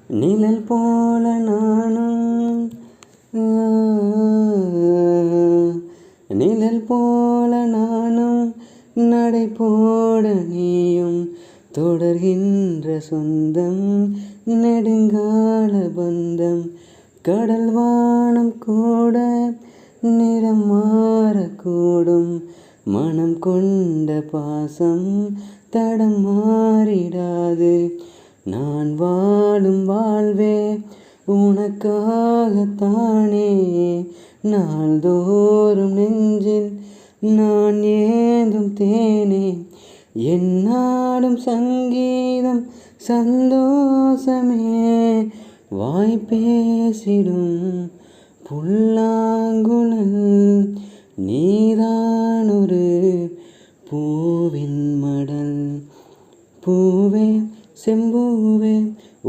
நிழல் போல நானும் நிழல் போல நானும் நடை போட நீயும் தொடர்கின்ற சொந்தம் நெடுங்கால பந்தம். கடல் வானம் கூட நிறம் மாறக்கூடும், மனம் கொண்ட பாசம் தடம் மாறிடாது. நான் வாழும் வாழ்வே உனக்காகத்தானே, நாள்தோறும் நெஞ்சில் நான் ஏந்தும் தேனே. என்னாடும் சங்கீதம் சந்தோஷமே, வாய் பேசிடும் புல்லாங்குழல். நீதான் ஒரு பூவின் மடல், பூவே செம்பூவே